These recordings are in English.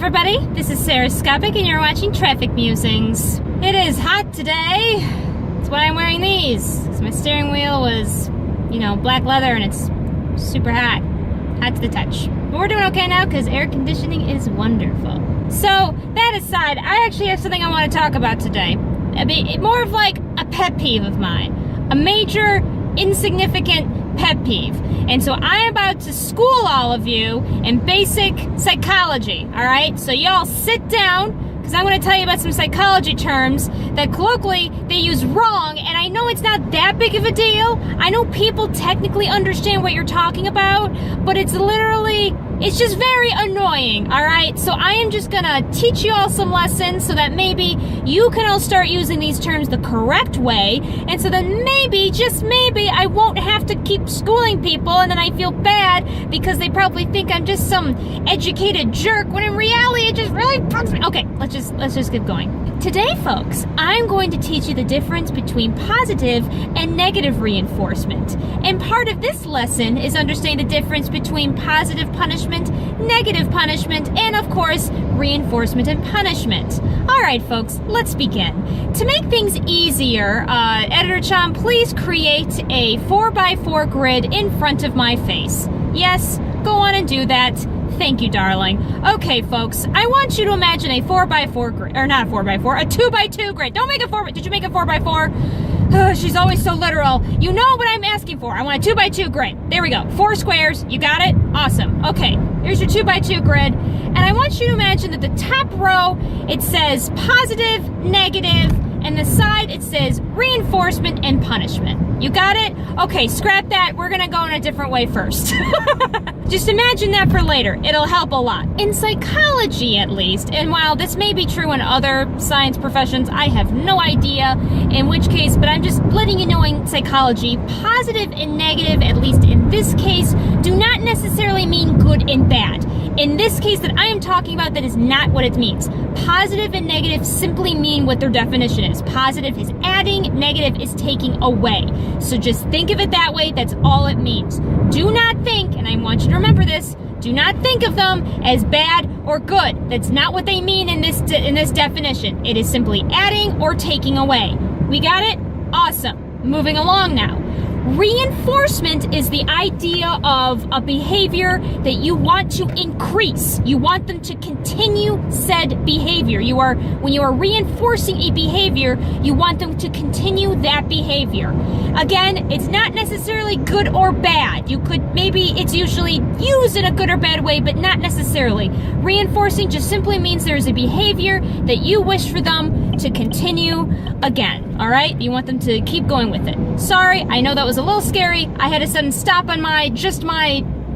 everybody, this is Sarahscopic and you're watching Traffic Musings. It is hot today. That's why I'm wearing these. Because my steering wheel was, black leather and it's super hot. Hot to the touch. But we're doing okay now because air conditioning is wonderful. So, that aside, I actually have something I want to talk about today. More of like a pet peeve of mine. A major, insignificant pet peeve. And so I'm about to school all of you in basic psychology, alright? So y'all sit down, because I'm going to tell you about some psychology terms that colloquially they use wrong, and I know it's not that big of a deal. I know people technically understand what you're talking about, but it's just very annoying, alright? So I am just going to teach you all some lessons so that maybe you can all start using these terms the correct way, and so then maybe, just maybe, I won't have to keep schooling people, and then I feel bad because they probably think I'm just some educated jerk, when in reality it just really bugs me. Okay, let's just get going. Today, folks, I'm going to teach you the difference between positive and negative reinforcement. And part of this lesson is understanding the difference between positive punishment, negative punishment, and of course, reinforcement and punishment. Alright, folks, let's begin. To make things easier, Editor Chan, please create a 4x4 grid in front of my face. Yes, go on and do that. Thank you, darling. Okay, folks, I want you to imagine a 4x4 grid, or not a 4x4, a 2x2 grid. Don't make a 4, did you make a 4x4? She's always so literal. You know what I'm asking for. I want a 2x2 grid. There we go. 4 squares. You got it? Awesome. Okay, here's your 2x2 grid. And I want you to imagine that the top row, it says positive, negative, and the side, it says reinforcement and punishment. You got it? Okay, scrap that. We're gonna go in a different way first. Just imagine that for later. It'll help a lot. In psychology, at least, and while this may be true in other science professions, I have no idea in which case, but I'm just letting you know in psychology, positive and negative, at least in this case, do not necessarily mean good and bad. In this case that I am talking about, that is not what it means. Positive and negative simply mean what their definition is. Positive is adding, negative is taking away. So just think of it that way, that's all it means. Do not think, and I want you to remember this, do not think of them as bad or good. That's not what they mean in this definition. It is simply adding or taking away. We got it? Awesome. Moving along now. Reinforcement is the idea of a behavior that you want to increase. You want them to continue said behavior. When you are reinforcing a behavior, you want them to continue that behavior. Again, it's not necessarily good or bad. It's usually used in a good or bad way, but not necessarily. Reinforcing just simply means there's a behavior that you wish for them to continue again, all right? You want them to keep going with it. Sorry, I know that was a little scary. I had to sudden stop on my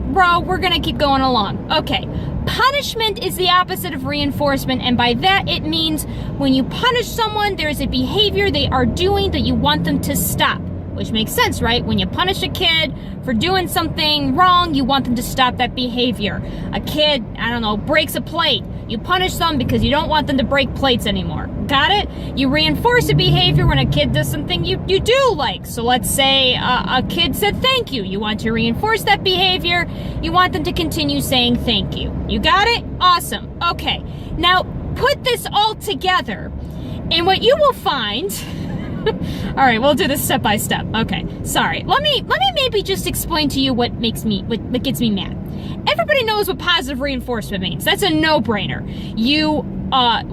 row. We're gonna keep going along. Okay, punishment is the opposite of reinforcement, and by that it means when you punish someone, there's a behavior they are doing that you want them to stop. Which makes sense, right? When you punish a kid for doing something wrong, you want them to stop that behavior. A kid, breaks a plate. You punish them because you don't want them to break plates anymore. Got it? You reinforce a behavior when a kid does something you do like. So let's say a kid said thank you. You want to reinforce that behavior. You want them to continue saying thank you. You got it? Awesome. Okay. Now, put this all together, and what you will find... All right, we'll do this step by step. Okay, sorry. Let me maybe just explain to you what gets me mad. Everybody knows what positive reinforcement means. That's a no-brainer. I'm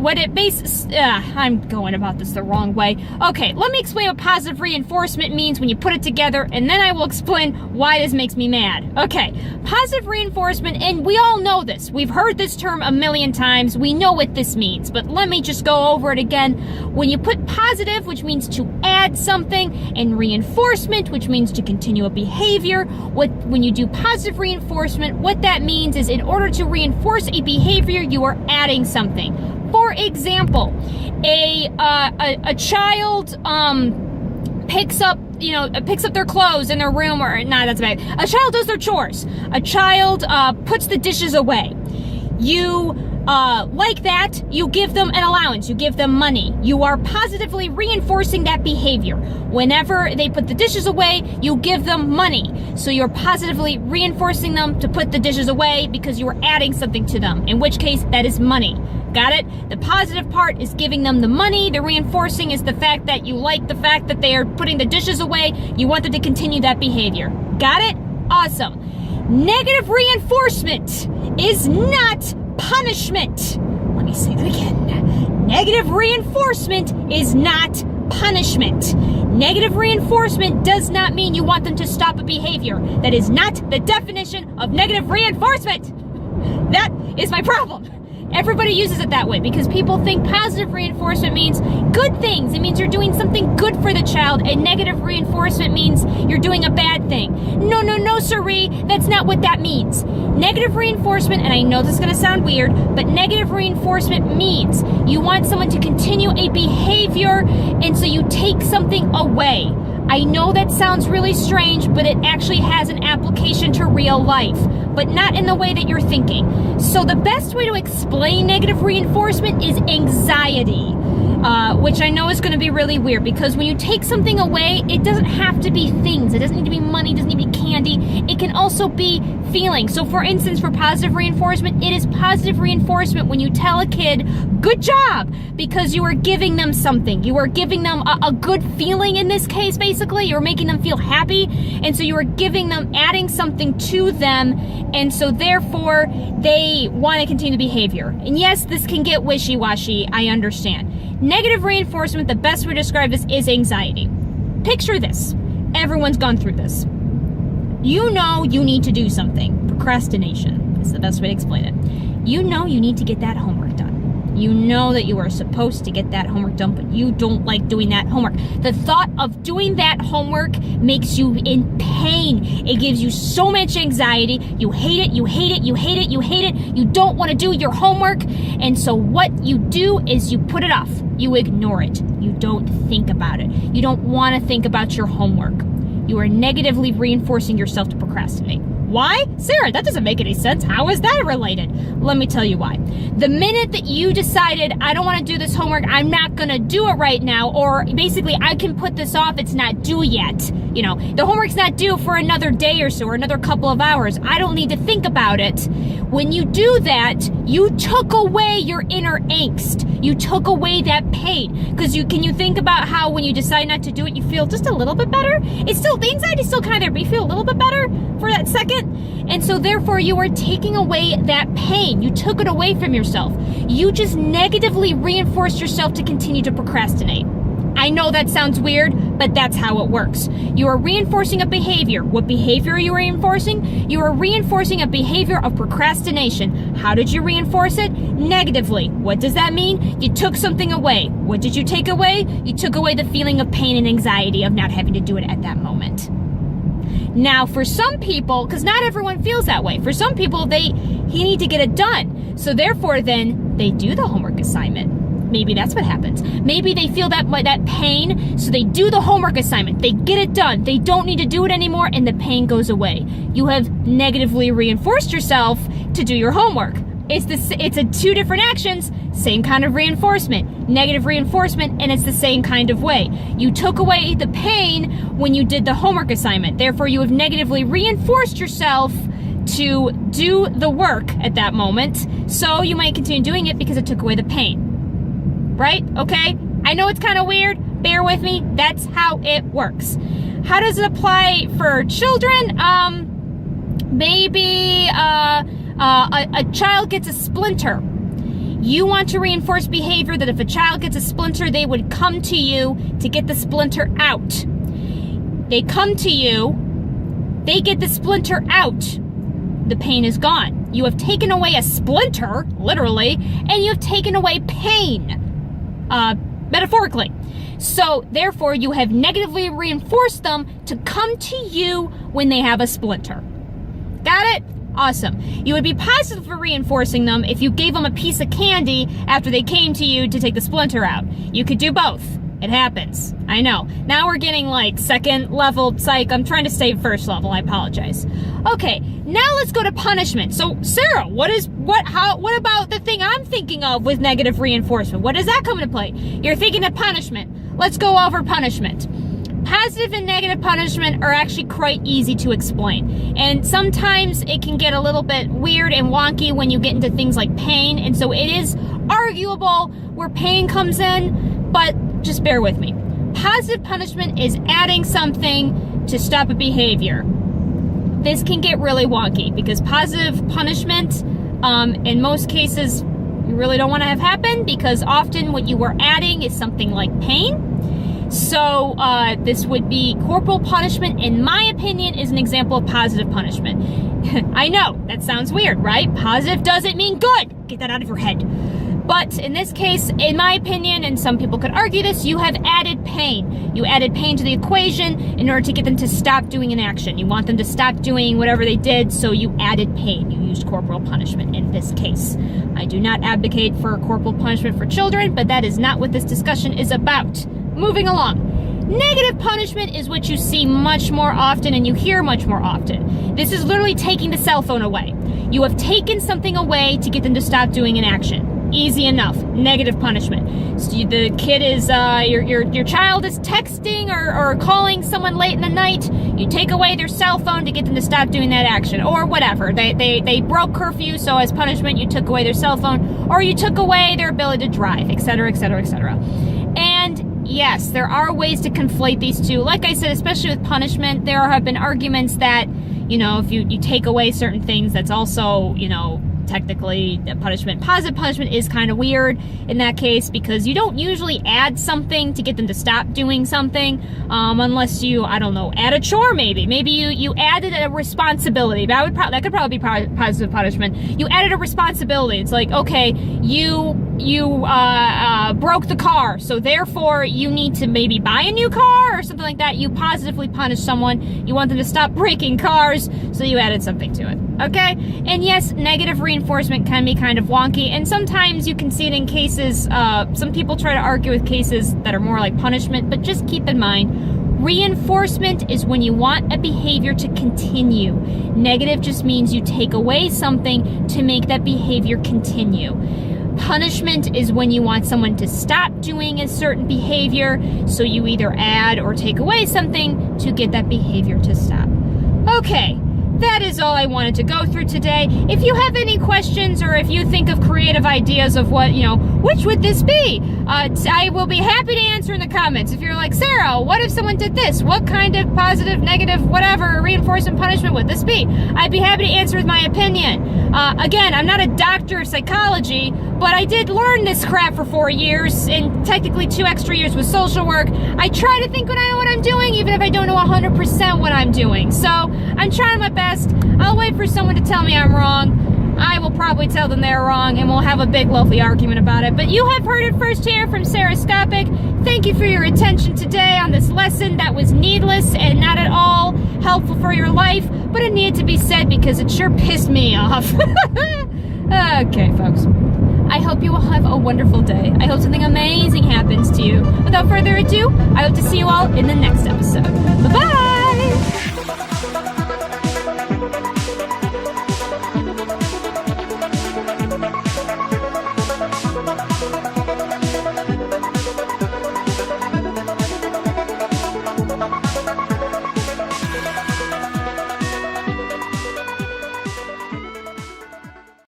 going about this the wrong way. Okay, let me explain what positive reinforcement means when you put it together, and then I will explain why this makes me mad. Okay, positive reinforcement, and we all know this. We've heard this term a million times. We know what this means, but let me just go over it again. When you put positive, which means to add something, and reinforcement, which means to continue a behavior, when you do positive reinforcement, what that means is in order to reinforce a behavior, you are adding something. For example, a child picks up their clothes in their room, or that's bad. A child does their chores. A child puts the dishes away. You like that, you give them an allowance, you give them money. You are positively reinforcing that behavior. Whenever they put the dishes away, you give them money. So you're positively reinforcing them to put the dishes away because you are adding something to them, in which case that is money. Got it? The positive part is giving them the money. The reinforcing is the fact that you like the fact that they are putting the dishes away. You want them to continue that behavior. Got it? Awesome. Negative reinforcement is not punishment. Let me say that again. Negative reinforcement is not punishment. Negative reinforcement does not mean you want them to stop a behavior. That is not the definition of negative reinforcement. That is my problem. Everybody uses it that way because people think positive reinforcement means good things. It means you're doing something good for the child, and negative reinforcement means you're doing a bad thing. No, siree, that's not what that means. Negative reinforcement, and I know this is going to sound weird, but negative reinforcement means you want someone to continue a behavior, and so you take something away. I know that sounds really strange, but it actually has an application to real life, but not in the way that you're thinking. So the best way to explain negative reinforcement is anxiety, which I know is going to be really weird because when you take something away, it doesn't have to be things. It doesn't need to be money. It doesn't need to be candy. It can also be feelings. So for instance, for positive reinforcement, it is positive reinforcement when you tell a kid, good job, because you are giving them something. You are giving them a good feeling in this case, basically. You're making them feel happy. And so you are giving them, adding something to them. And so therefore, they want to continue the behavior. And yes, this can get wishy-washy. I understand. Negative reinforcement, the best way to describe this is anxiety. Picture this. Everyone's gone through this. You know you need to do something. Procrastination is the best way to explain it. You know you need to get that homework done. You know that you are supposed to get that homework done, but you don't like doing that homework. The thought of doing that homework makes you in pain. It gives you so much anxiety. You hate it, you hate it, you hate it, you hate it. You don't want to do your homework. And so what you do is you put it off. You ignore it. You don't think about it. You don't want to think about your homework. You are negatively reinforcing yourself to procrastinate. Why? Sarah, that doesn't make any sense. How is that related? Let me tell you why. The minute that you decided, I don't want to do this homework, I'm not going to do it right now, or basically, I can put this off, it's not due yet. You know, the homework's not due for another day or so, or another couple of hours. I don't need to think about it. When you do that, you took away your inner angst. You took away that pain. Because can you think about how when you decide not to do it, you feel just a little bit better? It's still, the anxiety's still kind of there, but you feel a little bit better for that second. And so therefore you are taking away that pain. You took it away from yourself. You just negatively reinforced yourself to continue to procrastinate. I know that sounds weird, but that's how it works. You are reinforcing a behavior. What behavior are you reinforcing? You are reinforcing a behavior of procrastination. How did you reinforce it? Negatively. What does that mean? You took something away. What did you take away? You took away the feeling of pain and anxiety of not having to do it at that moment. Now, for some people, because not everyone feels that way, for some people, he need to get it done. So therefore, then, they do the homework assignment. Maybe that's what happens. Maybe they feel that pain, so they do the homework assignment. They get it done. They don't need to do it anymore, and the pain goes away. You have negatively reinforced yourself to do your homework. It's a two different actions, same kind of reinforcement, negative reinforcement, and it's the same kind of way. You took away the pain when you did the homework assignment. Therefore, you have negatively reinforced yourself to do the work at that moment. So you might continue doing it because it took away the pain. Right? Okay? I know it's kind of weird. Bear with me. That's how it works. How does it apply for children? Maybe a child gets a splinter. You want to reinforce behavior that if a child gets a splinter, they would come to you to get the splinter out. They come to you, they get the splinter out. The pain is gone. You have taken away a splinter, literally, and you have taken away pain. Metaphorically. So therefore you have negatively reinforced them to come to you when they have a splinter. Got it? Awesome. You would be positively reinforcing them if you gave them a piece of candy after they came to you to take the splinter out. You could do both. It happens. I know. Now we're getting like second level psych. I'm trying to stay first level. I apologize. Okay, now let's go to punishment. So, Sarah, what about the thing I'm thinking of with negative reinforcement? What does that come into play? You're thinking of punishment. Let's go over punishment. Positive and negative punishment are actually quite easy to explain. And sometimes it can get a little bit weird and wonky when you get into things like pain. And so it is arguable where pain comes in, but just bear with me. Positive punishment is adding something to stop a behavior. This can get really wonky because positive punishment, in most cases, you really don't want to have happen because often what you were adding is something like pain. So this would be corporal punishment, in my opinion, is an example of positive punishment. I know, that sounds weird, right? Positive doesn't mean good. Get that out of your head. But in this case, in my opinion, and some people could argue this, you have added pain. You added pain to the equation in order to get them to stop doing an action. You want them to stop doing whatever they did, so you added pain. You used corporal punishment in this case. I do not advocate for corporal punishment for children, but that is not what this discussion is about. Moving along. Negative punishment is what you see much more often and you hear much more often. This is literally taking the cell phone away. You have taken something away to get them to stop doing an action. Easy enough. Negative punishment. So the kid is, your child is texting or calling someone late in the night. You take away their cell phone to get them to stop doing that action. Or whatever. They broke curfew, so as punishment you took away their cell phone. Or you took away their ability to drive, etc., etc., etc. And yes, there are ways to conflate these two. Like I said, especially with punishment, there have been arguments that, if you take away certain things, that's also, technically a punishment. Positive punishment is kind of weird in that case because you don't usually add something to get them to stop doing something unless you, add a chore maybe. Maybe you added a responsibility. That could probably be positive punishment. You added a responsibility. It's like, okay, you broke the car, so therefore you need to maybe buy a new car or something like that. You positively punish someone. You want them to stop breaking cars, so you added something to it. Okay? And yes, negative reinforcement can be kind of wonky, and sometimes you can see it in cases, some people try to argue with cases that are more like punishment, but just keep in mind, reinforcement is when you want a behavior to continue. Negative just means you take away something to make that behavior continue. Punishment is when you want someone to stop doing a certain behavior, so you either add or take away something to get that behavior to stop. Okay, that is all I wanted to go through today. If you have any questions or if you think of creative ideas of what, which would this be? I will be happy to answer in the comments. If you're like, Sarah, what if someone did this? What kind of positive, negative, whatever, reinforcement punishment would this be? I'd be happy to answer with my opinion. Again, I'm not a doctor of psychology, but I did learn this crap for 4 years and technically 2 extra years with social work. I try to think when I know what I'm doing, even if I don't know 100% what I'm doing. So I'm trying my best. I'll wait for someone to tell me I'm wrong. I will probably tell them they're wrong, and we'll have a big, lovely argument about it. But you have heard it first here from Sarahscopic. Thank you for your attention today on this lesson that was needless and not at all helpful for your life, but it needed to be said because it sure pissed me off. Okay, folks. I hope you will have a wonderful day. I hope something amazing happens to you. Without further ado, I hope to see you all in the next episode.